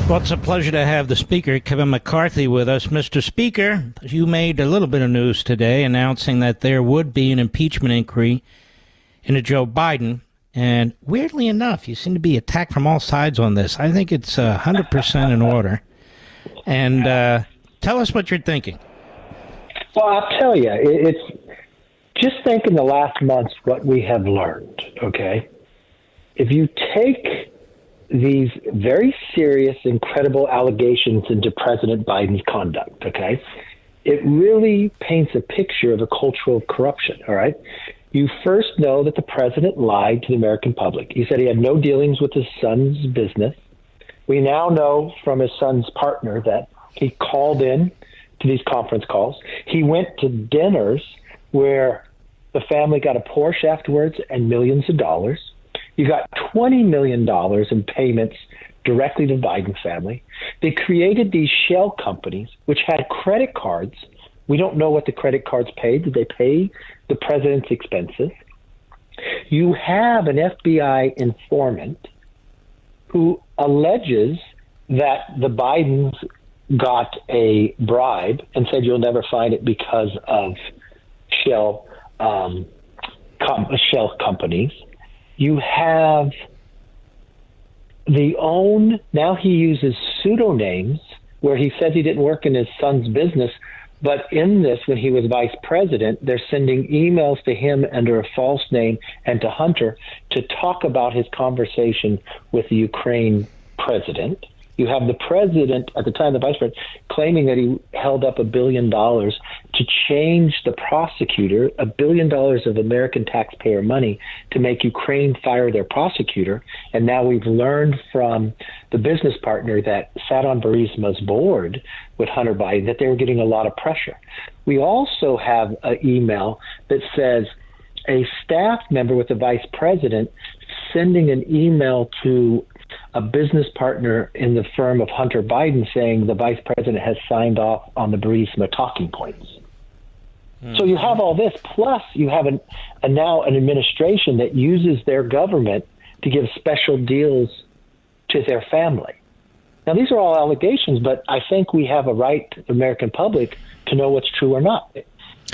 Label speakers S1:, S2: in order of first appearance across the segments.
S1: Well, it's a pleasure to have the Speaker, Kevin McCarthy, with us. Mr. Speaker, you made a little bit of news today announcing that there would be an impeachment inquiry into Joe Biden. And weirdly enough, you seem to be attacked from all sides on this. I think it's 100% in order. And tell us what you're thinking.
S2: Well, I'll tell you, it's just think in the last months what we have learned, okay? If you take these very serious, incredible allegations into President Biden's conduct, okay, it really paints a picture of a culture of corruption, all right? You first know that the president lied to the American public. He said he had no dealings with his son's business. We now know from his son's partner that he called in to these conference calls. He went to dinners where the family got a Porsche afterwards and millions of dollars. You got $20 million in payments directly to the Biden family. They created these shell companies, which had credit cards. We don't know what the credit cards paid. Did they pay the president's expenses? You have an FBI informant who alleges that the Bidens got a bribe and said you'll never find it because of shell companies. You have now he uses pseudonyms where he says he didn't work in his son's business, but in this, when he was vice president, they're sending emails to him under a false name and to Hunter to talk about his conversation with the Ukraine president. You have the president, at the time the vice president, claiming that he held up $1 billion to change the prosecutor, $1 billion of American taxpayer money to make Ukraine fire their prosecutor. And now we've learned from the business partner that sat on Burisma's board with Hunter Biden that they were getting a lot of pressure. We also have an email that says a staff member with the vice president sending an email to a business partner in the firm of Hunter Biden saying the vice president has signed off on the Burisma talking points. Mm-hmm. So you have all this, plus you have now an administration that uses their government to give special deals to their family. Now, these are all allegations, but I think we have a right, the American public, to know what's true or not.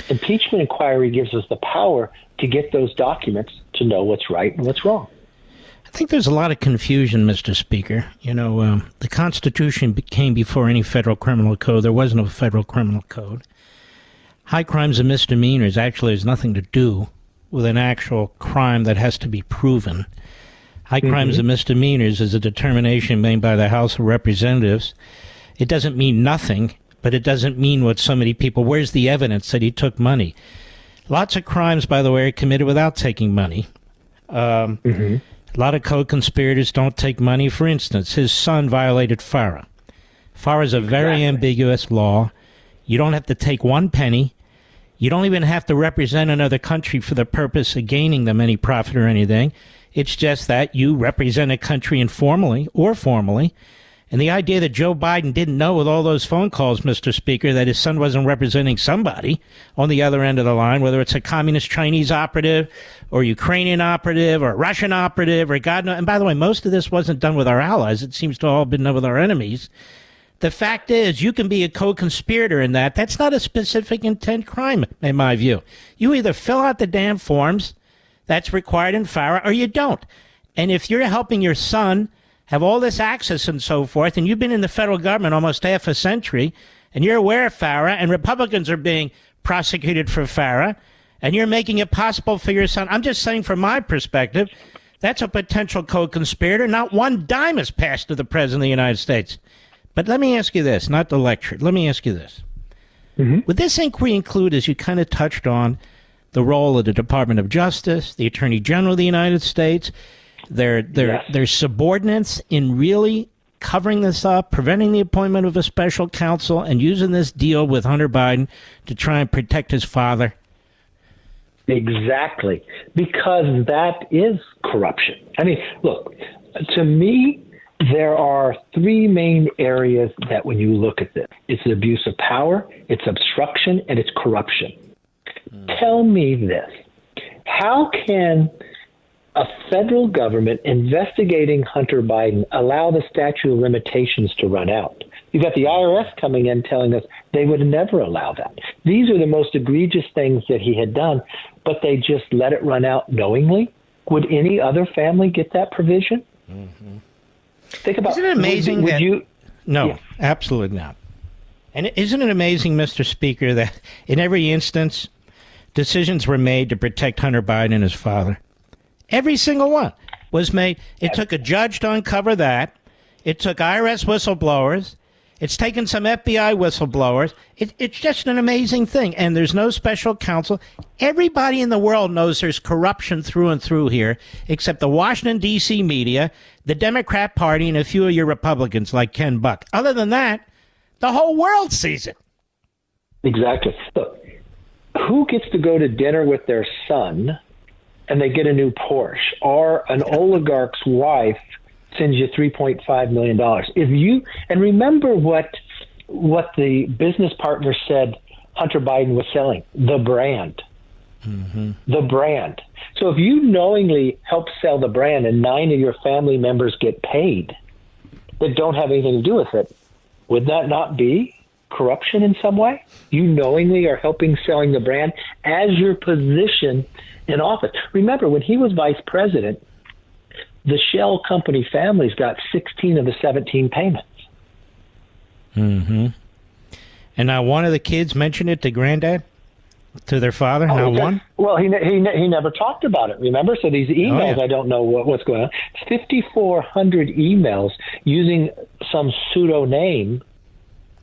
S2: Impeachment inquiry gives us the power to get those documents to know what's right and what's wrong.
S1: I think there's a lot of confusion, Mr. Speaker. You know, the Constitution came before any federal criminal code. There was no federal criminal code. High crimes and misdemeanors actually has nothing to do with an actual crime that has to be proven. High crimes and misdemeanors is a determination made by the House of Representatives. It doesn't mean nothing, but it doesn't mean what so many people... Where's the evidence that he took money? Lots of crimes, by the way, are committed without taking money. A lot of co-conspirators don't take money. For instance, his son violated FARA. FARA is a very ambiguous law. You don't have to take one penny. You don't even have to represent another country for the purpose of gaining them any profit or anything. It's just that you represent a country informally or formally. And the idea that Joe Biden didn't know with all those phone calls, Mr. Speaker, that his son wasn't representing somebody on the other end of the line, whether it's a communist Chinese operative or Ukrainian operative or Russian operative or God knows. And by the way, most of this wasn't done with our allies. It seems to all have been done with our enemies. The fact is, you can be a co-conspirator in that. That's not a specific intent crime, in my view. You either fill out the damn forms that's required in FARA or you don't. And if you're helping your son have all this access and so forth, and you've been in the federal government almost half a century, and you're aware of FARA, and Republicans are being prosecuted for FARA, and you're making it possible for your son. I'm just saying from my perspective, that's a potential co-conspirator. Not one dime has passed to the President of the United States. But let me ask you this, not the lecture. Let me ask you this. Would this inquiry include, as you kind of touched on, the role of the Department of Justice, the Attorney General of the United States, their subordinates in really covering this up, preventing the appointment of a special counsel, and using this deal with Hunter Biden to try and protect his father?
S2: Exactly, because that is corruption. I mean, look, to me, there are three main areas that when you look at this, it's the abuse of power, it's obstruction, and it's corruption. Tell me this. How can a federal government investigating Hunter Biden allow the statute of limitations to run out? You've got the IRS coming in telling us they would never allow that. These are the most egregious things that he had done, but they just let it run out knowingly. Would any other family get that provision?
S1: Mm-hmm.
S2: Think about.
S1: Isn't it amazing
S2: would
S1: that
S2: you?
S1: No,
S2: Yeah.
S1: absolutely not. And isn't it amazing, Mr. Speaker, that in every instance, decisions were made to protect Hunter Biden and his father? Every single one was made. It took a judge to uncover that. It took IRS whistleblowers. It's taken some FBI whistleblowers. It's just an amazing thing. And there's no special counsel. Everybody in the world knows there's corruption through and through here, except the Washington, D.C. media, the Democrat Party, and a few of your Republicans like Ken Buck. Other than that, the whole world sees it.
S2: Exactly. Look, who gets to go to dinner with their son and they get a new Porsche, or an oligarch's wife sends you $3.5 million? If you, and remember what the business partner said Hunter Biden was selling, the brand. Mm-hmm. The brand. So if you knowingly help sell the brand and 9 of your family members get paid that don't have anything to do with it, would that not be corruption in some way? You knowingly are helping selling the brand as your position in office. Remember, when he was vice president, the shell company families got 16 of the 17 payments.
S1: Mm-hmm. And now one of the kids mentioned it to granddad, to their father. Now one.
S2: Well, he never talked about it. Remember, so these emails, I don't know what's going on. 5,400 emails using some pseudo name.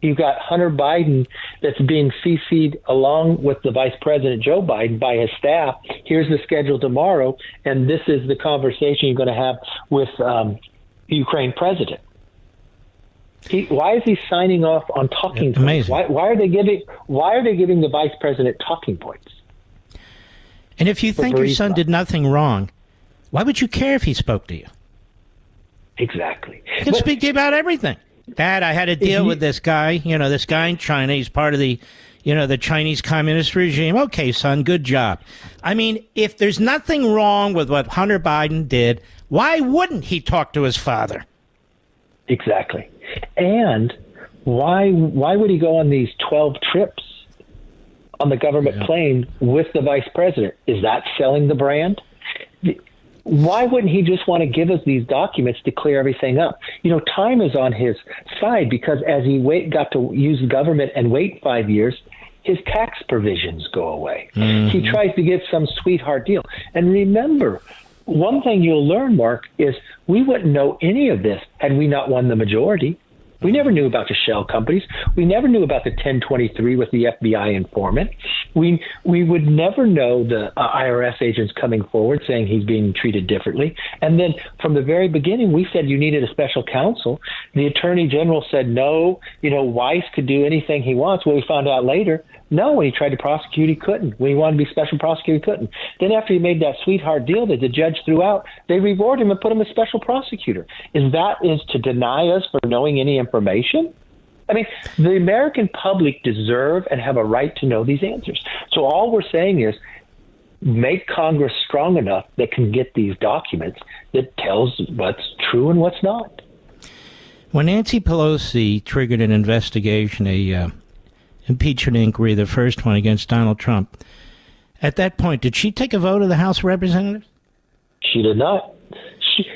S2: You've got Hunter Biden that's being CC'd along with the Vice President Joe Biden by his staff. Here's the schedule tomorrow, and this is the conversation you're going to have with Ukraine president. Why is he signing off on talking points? Why are they giving the Vice President talking points?
S1: And if you think your son did nothing wrong, why would you care if he spoke to you?
S2: Exactly.
S1: He can speak to you about everything. Dad, I had to deal with this guy, this guy in China. He's part of the Chinese communist regime. Okay, son, good job. I mean, if there's nothing wrong with what Hunter Biden did, why wouldn't he talk to his father?
S2: Exactly. And why would he go on these 12 trips on the government plane with the vice president? Is that selling the brand? Why wouldn't he just want to give us these documents to clear everything up? Time is on his side, because as he got to use government and wait 5 years, his tax provisions go away. Mm-hmm. He tries to get some sweetheart deal. And remember, one thing you'll learn, Mark, is we wouldn't know any of this had we not won the majority. We never knew about the shell companies. We never knew about the 1023 with the FBI informant. We would never know the IRS agents coming forward saying he's being treated differently. And then from the very beginning, we said you needed a special counsel. The attorney general said no. Weiss could do anything he wants. Well, we found out later, no, when he tried to prosecute, he couldn't. When he wanted to be special prosecutor, he couldn't. Then after he made that sweetheart deal that the judge threw out, they rewarded him and put him as special prosecutor. That is to deny us for knowing any information? I mean, the American public deserve and have a right to know these answers. So all we're saying is make Congress strong enough that can get these documents that tells what's true and what's not.
S1: When Nancy Pelosi triggered an investigation, impeachment inquiry, the first one against Donald Trump, at that point, did she take a vote of the House of Representatives?
S2: She did not.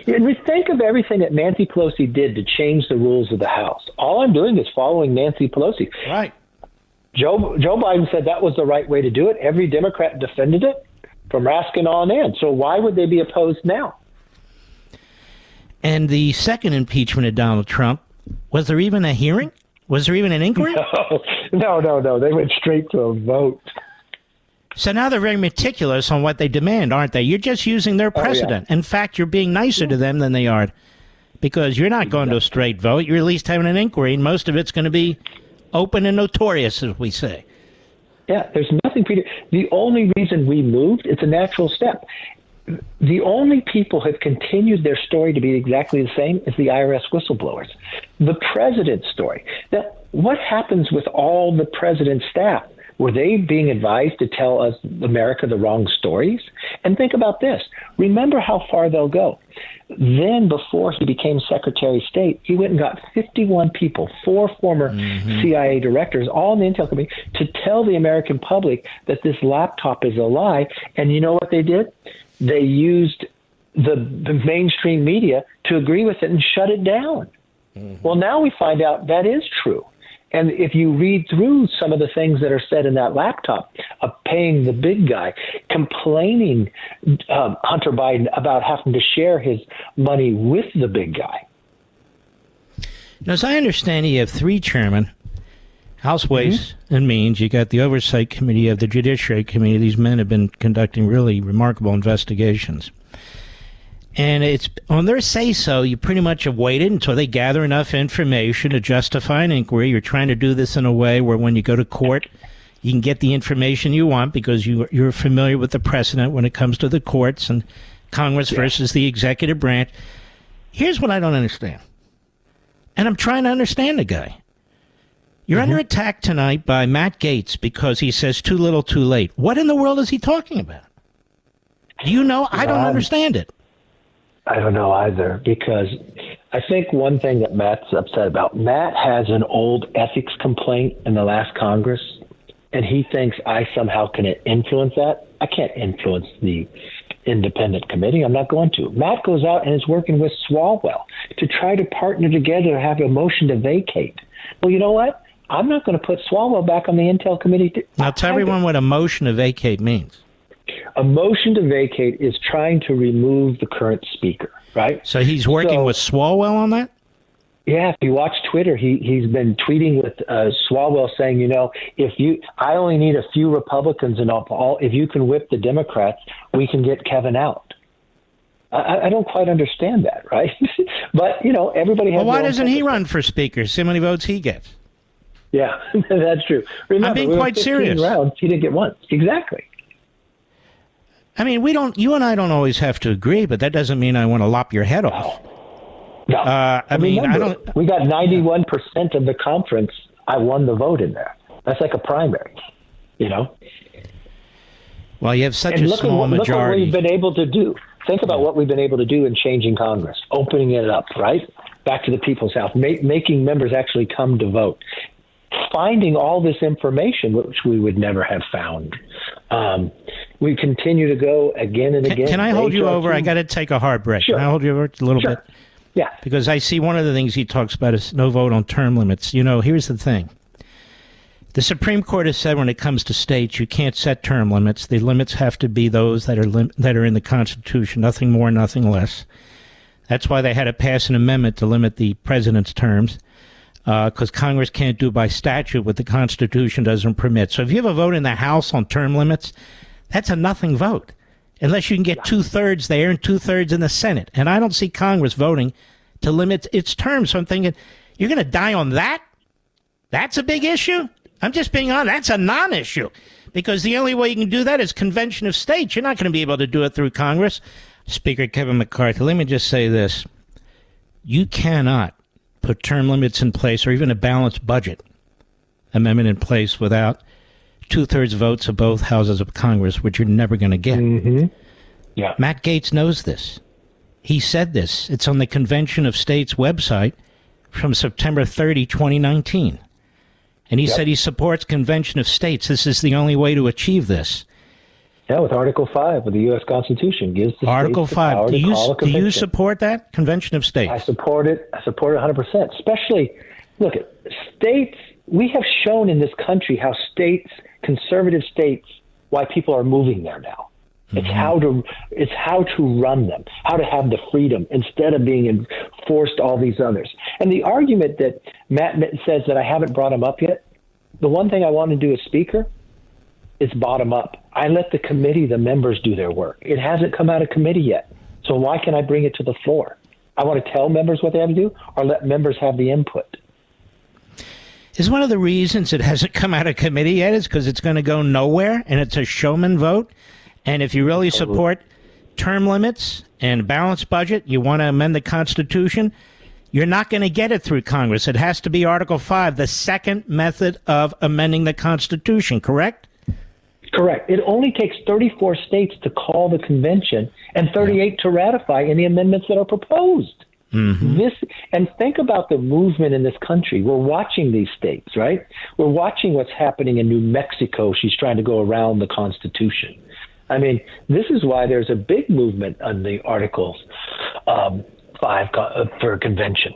S2: And we think of everything that Nancy Pelosi did to change the rules of the House. All I'm doing is following Nancy Pelosi.
S1: Right.
S2: Joe Biden said that was the right way to do it. Every Democrat defended it from Raskin on in. So why would they be opposed now?
S1: And the second impeachment of Donald Trump, was there even a hearing? Was there even an inquiry?
S2: No. They went straight to a vote.
S1: So now they're very meticulous on what they demand, aren't they? You're just using their precedent. In fact, you're being nicer to them than they are, because you're not going to a straight vote. You're at least having an inquiry, and most of it's going to be open and notorious, as we say.
S2: Yeah, there's nothing. The only reason we moved, it's a natural step. The only people who have continued their story to be exactly the same is the IRS whistleblowers. The president's story. Now, what happens with all the president's staff? Were they being advised to tell us, America, the wrong stories? And think about this. Remember how far they'll go. Then, before he became Secretary of State, he went and got 51 people, 4 former CIA directors, all in the Intel Committee, to tell the American public that this laptop is a lie. And you know what they did? They used the mainstream media to agree with it and shut it down. Well, now we find out that is true. And if you read through some of the things that are said in that laptop, paying the big guy, complaining Hunter Biden about having to share his money with the big guy.
S1: Now, as I understand it, you have 3 chairmen, House Ways and Means. You got the Oversight Committee, you have the Judiciary Committee. These men have been conducting really remarkable investigations. And it's on their say-so, you pretty much have waited until they gather enough information to justify an inquiry. You're trying to do this in a way where when you go to court, you can get the information you want because you're familiar with the precedent when it comes to the courts and Congress versus the executive branch. Here's what I don't understand. And I'm trying to understand the guy. You're under attack tonight by Matt Gaetz because he says too little, too late. What in the world is he talking about? Do you know? I don't understand it.
S2: I don't know either, because I think one thing that Matt's upset about, Matt has an old ethics complaint in the last Congress, and he thinks I somehow can influence that. I can't influence the independent committee. I'm not going to. Matt goes out and is working with Swalwell to try to partner together to have a motion to vacate. Well, you know what? I'm not going to put Swalwell back on the Intel committee.
S1: Now tell everyone what a motion to vacate means.
S2: A motion to vacate is trying to remove the current speaker, right?
S1: So he's working with Swalwell on that?
S2: Yeah, if you watch Twitter, he's been tweeting with Swalwell saying, you know, I only need a few Republicans and all. If you can whip the Democrats, we can get Kevin out. I don't quite understand that, right? But, you know, everybody has.
S1: Well, why doesn't he run for speaker? See how many votes he gets.
S2: Yeah, that's true. Remember,
S1: I'm being quite serious.
S2: Rounds, he didn't get one. Exactly.
S1: I mean, you and I don't always have to agree, but that doesn't mean I want to lop your head off.
S2: No.
S1: I mean, I don't.
S2: We got 91% of the conference. I won the vote in there. That's like a primary, you know?
S1: Well, you have such a small majority.
S2: Look what we've been able to do. Think about what we've been able to do in changing Congress, opening it up, right? Back to the people's house, making members actually come to vote. Finding all this information, which we would never have found. We continue to go again and again.
S1: Can I hold you over? I got to take a hard break.
S2: Sure.
S1: Can I hold you over a little bit?
S2: Yeah.
S1: Because I see one of the things he talks about is no vote on term limits. You know, here's the thing. The Supreme Court has said when it comes to states, you can't set term limits. The limits have to be those that are in the Constitution, nothing more, nothing less. That's why they had to pass an amendment to limit the president's terms. Because Congress can't do by statute what the Constitution doesn't permit. So if you have a vote in the House on term limits, that's a nothing vote, unless you can get 2/3 there and 2/3 in the Senate. And I don't see Congress voting to limit its terms. So I'm thinking, you're going to die on that? That's a big issue? I'm just being honest. That's a non-issue, because the only way you can do that is Convention of States. You're not going to be able to do it through Congress. Speaker Kevin McCarthy, let me just say this. You cannot put term limits in place or even a balanced budget amendment in place without 2/3 votes of both houses of Congress, which you're never going to get.
S2: Yeah.
S1: Matt Gaetz knows this. He said this. It's on the Convention of States website from September 30, 2019. And he said he supports Convention of States. This is the only way to achieve this.
S2: Yeah, with Article 5 of the U.S. Constitution gives the
S1: Article
S2: states
S1: 5.
S2: The power to call a
S1: Do you
S2: convention.
S1: support that? Convention of States.
S2: I support it. I support it 100%. Especially, look, at states, we have shown in this country how states, conservative states, why people are moving there now. It's how to run them, how to have the freedom instead of being enforced all these others. And the argument that Matt says that I haven't brought him up yet, the one thing I want to do as Speaker is bottom up. I let the committee, the members, do their work. It hasn't come out of committee yet. So why can I bring it to the floor? I want to tell members what they have to do or let members have the input.
S1: Is one of the reasons it hasn't come out of committee yet is because it's going to go nowhere and it's a showman vote? And if you really support term limits and balanced budget, you want to amend the Constitution, You're not going to get it through Congress. It has to be Article 5, the second method of amending the Constitution, correct?
S2: Correct. It only takes 34 states to call the convention and 38 to ratify any amendments that are proposed. And think about the movement in this country. We're watching these states, right? We're watching what's happening in New Mexico. She's trying to go around the Constitution. I mean, this is why there's a big movement on the Articles 5 for a convention.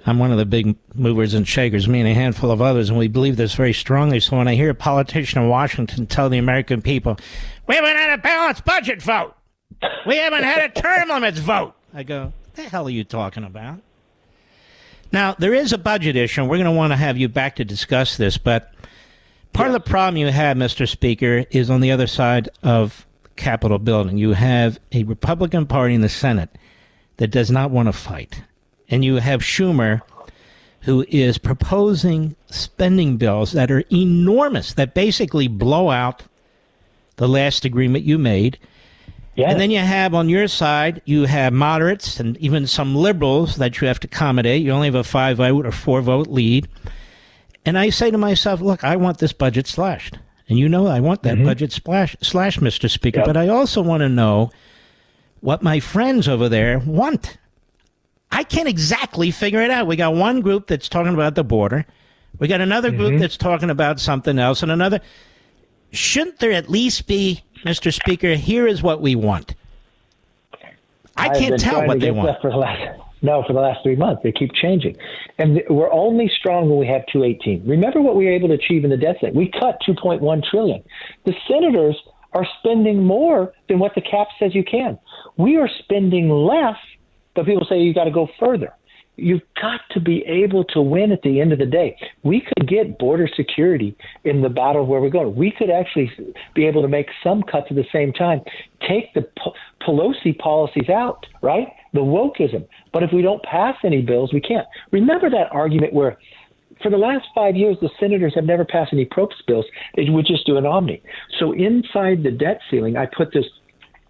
S1: I'm one of the big movers and shakers, me and a handful of others, and we believe this very strongly. So when I hear a politician in Washington tell the American people, we haven't had a balanced budget vote, we haven't had a term limits vote, I go, what the hell are you talking about? Now, there is a budget issue, and we're going to want to have you back to discuss this, but part of the problem you have, Mr. Speaker, is on the other side of the Capitol building. You have a Republican Party in the Senate that does not want to fight. And you have Schumer, who is proposing spending bills that are enormous, that basically blow out the last agreement you made. Yes. And then you have on your side, you have moderates and even some liberals that you have to accommodate. You only have a 5-vote or 4-vote lead. And I say to myself, look, I want this budget slashed. And you know I want that budget slashed, Mr. Speaker. Yep. But I also want to know what my friends over there want. I can't exactly figure it out. We got one group that's talking about the border. We got another group that's talking about something else, and another. Shouldn't there at least be, Mr. Speaker, here is what we want? I can't tell what they want.
S2: For the last 3 months. They keep changing. And we're only strong when we have 218. Remember what we were able to achieve in the debt ceiling. We cut $2.1 trillion. The senators are spending more than what the cap says you can. We are spending less, but people say you got to go further. You've got to be able to win at the end of the day. We could get border security in the battle where we're going. We could actually be able to make some cuts at the same time. Take the Pelosi policies out, right? The wokeism. But if we don't pass any bills, we can't. Remember that argument where for the last 5 years, the senators have never passed any PROPS bills. They would just do an omni. So inside the debt ceiling, I put this.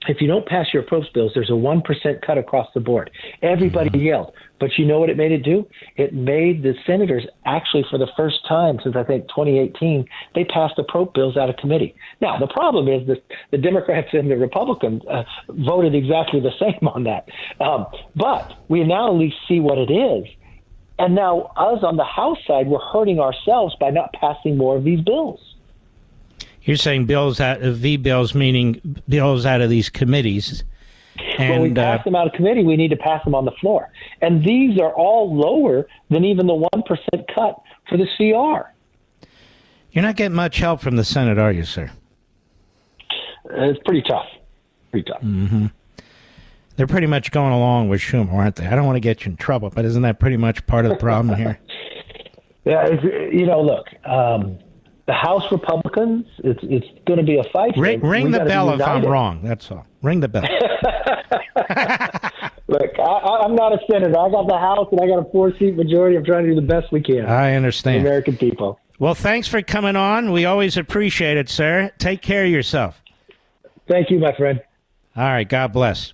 S2: If you don't pass your PROPS bills, there's a 1% cut across the board. Everybody yelled. But you know what it made it do? It made the senators actually, for the first time since I think 2018, they passed the PROPS bills out of committee. Now, the problem is that the Democrats and the Republicans voted exactly the same on that. But we now at least see what it is. And now us on the House side, we're hurting ourselves by not passing more of these bills.
S1: You're saying bills out of V-bills, meaning bills out of these committees. And
S2: when we pass them out of committee, we need to pass them on the floor. And these are all lower than even the 1% cut for the CR.
S1: You're not getting much help from the Senate, are you, sir?
S2: It's pretty tough.
S1: They're pretty much going along with Schumer, aren't they? I don't want to get you in trouble, but isn't that pretty much part of the problem here?
S2: Yeah, look, the House Republicans, it's going to be a fight.
S1: Ring the bell if I'm wrong. That's all. Ring the bell.
S2: Look, I'm not a senator. I got the House, and I got a 4-seat majority. I'm trying to do the best we can.
S1: I understand.
S2: The American people.
S1: Well, thanks for coming on. We always appreciate it, sir. Take care of yourself.
S2: Thank you, my friend.
S1: All right. God bless.